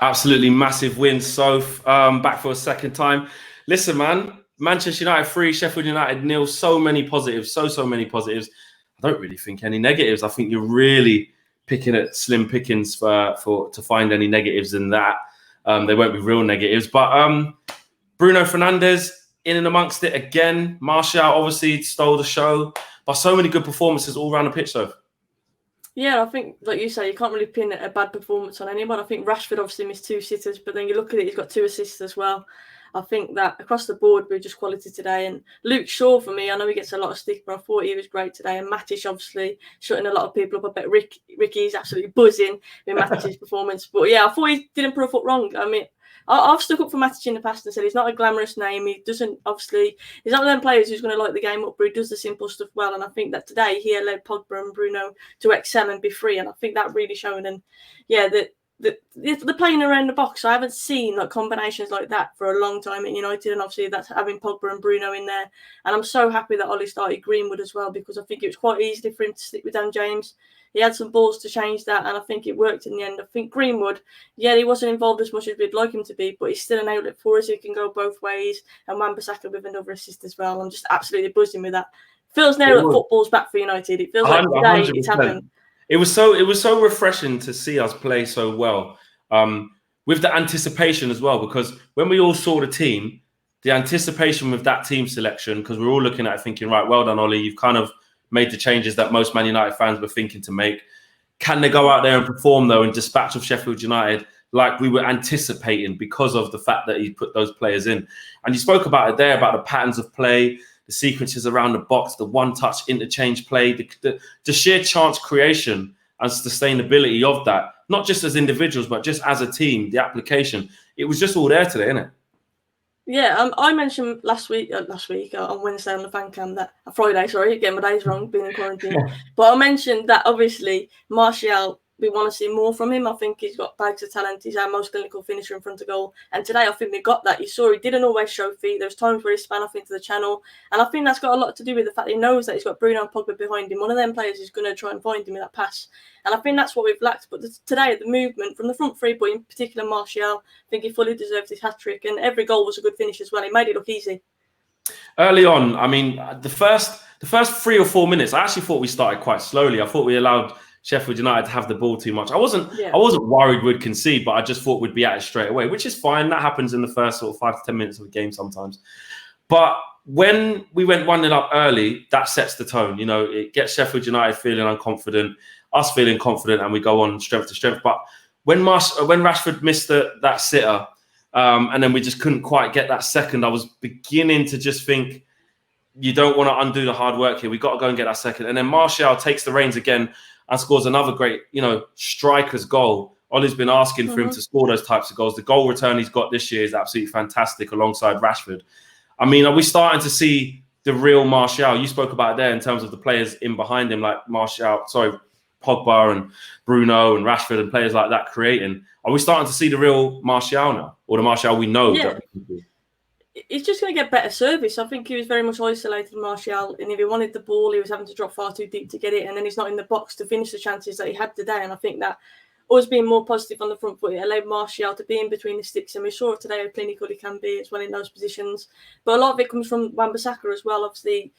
Absolutely massive win. So back for a second time. Listen, man, Manchester United 3, Sheffield United 0. So many positives, so many positives. I don't really think any negatives. I think you're really picking at slim pickings to find any negatives in that. There won't be real negatives. But Bruno Fernandes in and amongst it again. Martial obviously stole the show. But so many good performances all around the pitch, though. Yeah, I think, like you say, you can't really pin a bad performance on anyone. I think Rashford obviously missed 2 sitters, but then you look at it, he's got 2 assists as well. I think that across the board, we're just quality today. And Luke Shaw, for me, I know he gets a lot of stick, but I thought he was great today. And Matic, obviously, shutting a lot of people up. I bet Ricky's absolutely buzzing with Matic's performance. But yeah, I thought he didn't put a foot wrong. I mean, I've stuck up for Matic in the past and said he's not a glamorous name. He doesn't, obviously, he's not one of them players who's going to light the game up, but he does the simple stuff well. And I think that today he allowed Pogba and Bruno to excel and be free. And I think that really shown. And yeah, the playing around the box, I haven't seen like combinations like that for a long time at United. And obviously that's having Pogba and Bruno in there. And I'm so happy that Ollie started Greenwood as well, because I think it was quite easy for him to stick with Dan James. He had some balls to change that, and I think it worked in the end. I think Greenwood, yeah, he wasn't involved as much as we'd like him to be, but he's still an outlet for us. He can go both ways, and Wan-Bissaka with another assist as well. I'm just absolutely buzzing with that. Feels now that football's back for United. It feels like today it's happened. It was so refreshing to see us play so well, with the anticipation as well, because when we all saw the team, the anticipation with that team selection, because we're all looking at it thinking, right, well done, Ollie, you've kind of made the changes that most Man United fans were thinking to make. Can they go out there and perform, though, and dispatch of Sheffield United like we were anticipating because of the fact that he put those players in? And you spoke about it there, about the patterns of play, the sequences around the box, the one-touch interchange play, the sheer chance creation and sustainability of that, not just as individuals, but just as a team, the application. It was just all there today, isn't it? Yeah, I mentioned last week on Wednesday on the FanCam that Friday, sorry, getting my days wrong, being in quarantine. But I mentioned that obviously Martial, we want to see more from him. I think he's got bags of talent. He's our most clinical finisher in front of goal. And today I think we got that. You saw he didn't always show feet. There's times where he span off into the channel. And I think that's got a lot to do with the fact he knows that he's got Bruno and Pogba behind him. One of them players is going to try and find him in that pass. And I think that's what we've lacked. But today, the movement from the front three, but in particular Martial, I think he fully deserved his hat-trick. And every goal was a good finish as well. He made it look easy. Early on, I mean, the first 3 or 4 minutes, I actually thought we started quite slowly. I thought we allowed Sheffield United to have the ball too much. I wasn't worried we'd concede, but I just thought we'd be at it straight away, which is fine. That happens in the first sort of 5 to 10 minutes of a game sometimes. But when we went 1-0 up early, that sets the tone. You know, it gets Sheffield United feeling unconfident, us feeling confident, and we go on strength to strength. But when Rashford missed that sitter, and then we just couldn't quite get that second, I was beginning to just think, you don't want to undo the hard work here. We've got to go and get that second. And then Martial takes the reins again and scores another great, striker's goal. Ollie's been asking for him to score those types of goals. The goal return he's got this year is absolutely fantastic alongside Rashford. I mean, are we starting to see the real Martial? You spoke about it there in terms of the players in behind him, like Pogba and Bruno and Rashford and players like that creating. Are we starting to see the real Martial now? Or the Martial we know that we can do? He's just going to get better service. I think he was very much isolated, Martial, and if he wanted the ball, he was having to drop far too deep to get it, and then he's not in the box to finish the chances that he had today. And I think that us being more positive on the front foot, it allowed Martial to be in between the sticks, and we saw today how clinical he can be as well in those positions. But a lot of it comes from Wan-Bissaka as well. Obviously,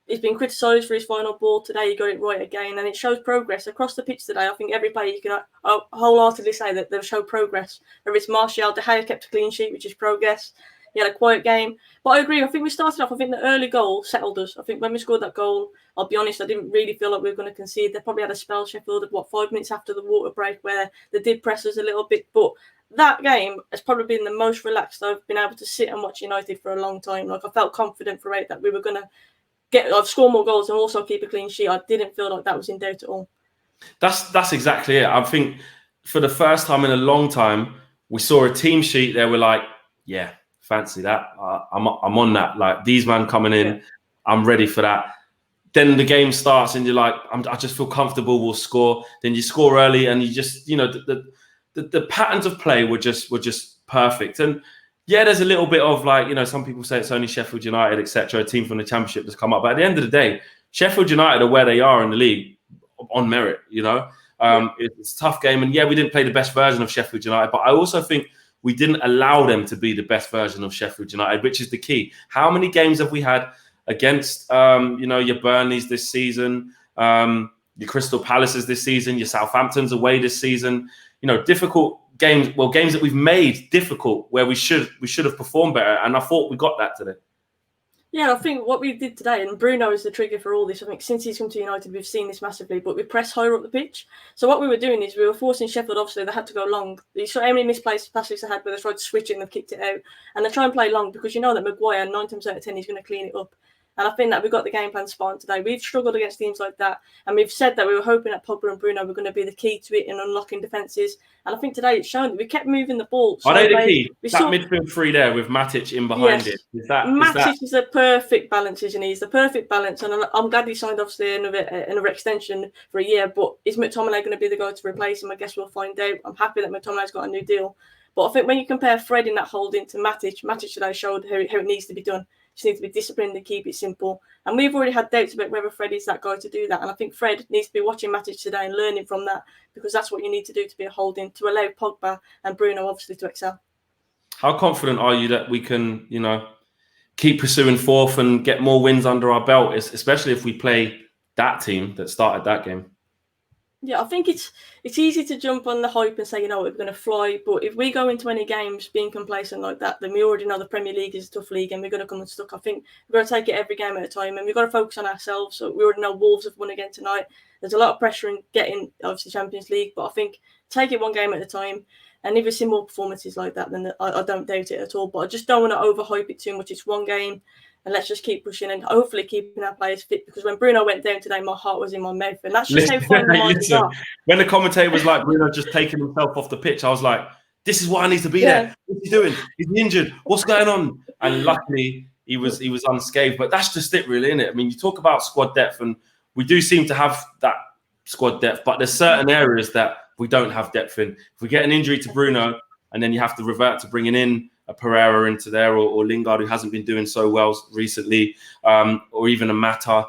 he's been criticised for his final ball today. He got it right again, and it shows progress across the pitch today. I think every player, you can wholeheartedly say that they've shown progress. Whether it's Martial, De Gea kept a clean sheet, which is progress. He had a quiet game. But I agree. I think we started off, I think the early goal settled us. I think when we scored that goal, I'll be honest, I didn't really feel like we were going to concede. They probably had a spell, Sheffield, at 5 minutes after the water break, where they did press us a little bit. But that game has probably been the most relaxed I've been able to sit and watch United for a long time. Like, I felt confident throughout that we were going to score more goals and also keep a clean sheet. I didn't feel like that was in doubt at all. That's exactly it. I think for the first time in a long time, we saw a team sheet there. We're like, yeah, fancy that. I'm on that. Like, these men coming in, I'm ready for that. Then the game starts and you're like, I just feel comfortable. We'll score. Then you score early and you just, the patterns of play were just perfect. And yeah, there's a little bit of like, some people say it's only Sheffield United, etc., a team from the Championship that's come up. But at the end of the day, Sheffield United are where they are in the league on merit, It's a tough game. And yeah, we didn't play the best version of Sheffield United, but I also think we didn't allow them to be the best version of Sheffield United, which is the key. How many games have we had against, your Burnleys this season, your Crystal Palaces this season, your Southamptons away this season? Difficult games. Well, games that we've made difficult where we should have performed better, and I thought we got that today. Yeah, I think what we did today, and Bruno is the trigger for all this. I think since he's come to United, we've seen this massively, but we press higher up the pitch. So what we were doing is we were forcing Sheffield, obviously, they had to go long. You saw how many misplaced passes they had where they tried to switch it and they've kicked it out. And they try and play long because you know that Maguire, 9 times out of 10, he's going to clean it up. And I think that we got the game plan spot on today. We've struggled against teams like that. And we've said that we were hoping that Pogba and Bruno were going to be the key to it in unlocking defences. And I think today it's shown that we kept moving the ball. Are they the key? Midfield three there with Matic in behind it. Matic is the perfect balance, isn't he? He's the perfect balance. And I'm glad he signed, obviously, another extension for a year. But is McTominay going to be the guy to replace him? I guess we'll find out. I'm happy that McTominay's got a new deal. But I think when you compare Fred in that holding to Matic today showed how it needs to be done. Just need to be disciplined and keep it simple. And we've already had doubts about whether Fred is that guy to do that. And I think Fred needs to be watching Matic today and learning from that, because that's what you need to do to be a holding, to allow Pogba and Bruno obviously to excel. How confident are you that we can, keep pursuing fourth and get more wins under our belt, especially if we play that team that started that game? Yeah, I think it's easy to jump on the hype and say, we're going to fly. But if we go into any games being complacent like that, then we already know the Premier League is a tough league and we're going to come unstuck. I think we've got to take it every game at a time and we've got to focus on ourselves. So we already know Wolves have won again tonight. There's a lot of pressure in getting, obviously, Champions League. But I think take it one game at a time. And if we see more performances like that, then I don't doubt it at all. But I just don't want to overhype it too much. It's one game. And let's just keep pushing and hopefully keeping our players fit, because when Bruno went down today, my heart was in my mouth. And that's just how fun the minds are. When the commentator was like, Bruno just taking himself off the pitch, I was like, this is why I need to be there. What's he doing? He's injured. What's going on? And luckily, he was unscathed. But that's just it, really, isn't it? I mean, you talk about squad depth, and we do seem to have that squad depth, but there's certain areas that we don't have depth in. If we get an injury to Bruno, and then you have to revert to bringing in a Pereira into there, or Lingard, who hasn't been doing so well recently, or even a Mata,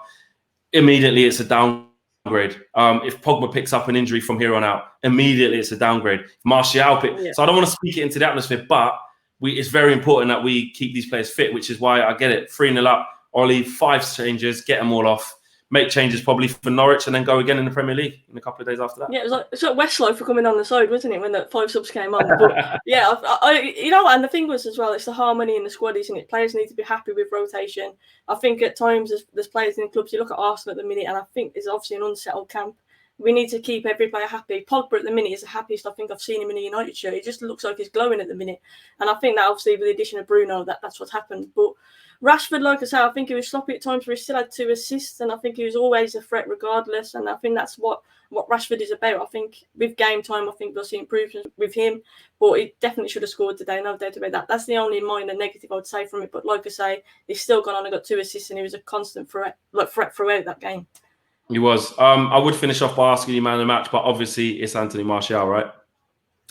immediately it's a downgrade. If Pogba picks up an injury from here on out, immediately it's a downgrade. Martial So I don't want to speak it into the atmosphere, but it's very important that we keep these players fit, which is why I get it. 3-0 up, Ollie, 5 changes, get them all off. Make changes probably for Norwich and then go again in the Premier League in a couple of days after that. Yeah, it's like Westlow for coming on the side, wasn't it, when the 5 subs came on? But yeah, and the thing was as well, it's the harmony in the squad, isn't it? Players need to be happy with rotation. I think at times there's players in clubs, you look at Arsenal at the minute, and I think it's obviously an unsettled camp. We need to keep every player happy. Pogba at the minute is the happiest I think I've seen him in a United shirt. He just looks like he's glowing at the minute. And I think that obviously with the addition of Bruno, that's what's happened. But Rashford, like I said, I think he was sloppy at times, but he still had 2 assists, and I think he was always a threat regardless. And I think that's what Rashford is about. I think with game time, I think we'll see improvements with him, but he definitely should have scored today, no doubt about that. That's the only minor negative I would say from it. But like I say, he's still gone on and got 2 assists, and he was a constant threat throughout that game. He was. I would finish off by asking you man of the match, but obviously it's Anthony Martial, right?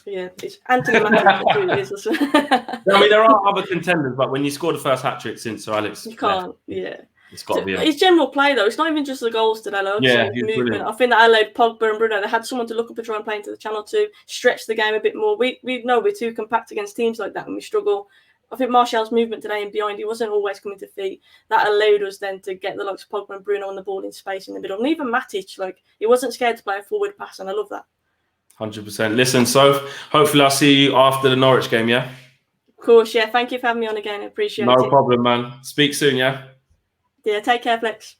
Yeah, it's Anthony Martial. I mean, there are other contenders, but when you score the first hat trick since Sir Alex, you can't. Yeah, it's got to be. His general play though, it's not even just the goals today. Like, his movement. Brilliant. I think that allowed Pogba and Bruno. They had someone to look up and try and play into the channel to stretch the game a bit more. We know we're too compact against teams like that, and we struggle. I think Martial's movement today and behind, he wasn't always coming to feet. That allowed us then to get the likes of Pogba and Bruno on the ball in space in the middle. And even Matic, he wasn't scared to play a forward pass, and I love that. 100%. Listen, so hopefully I'll see you after the Norwich game, yeah? Of course, yeah. Thank you for having me on again. I appreciate it. No problem, man. Speak soon, yeah? Yeah, take care, Flex.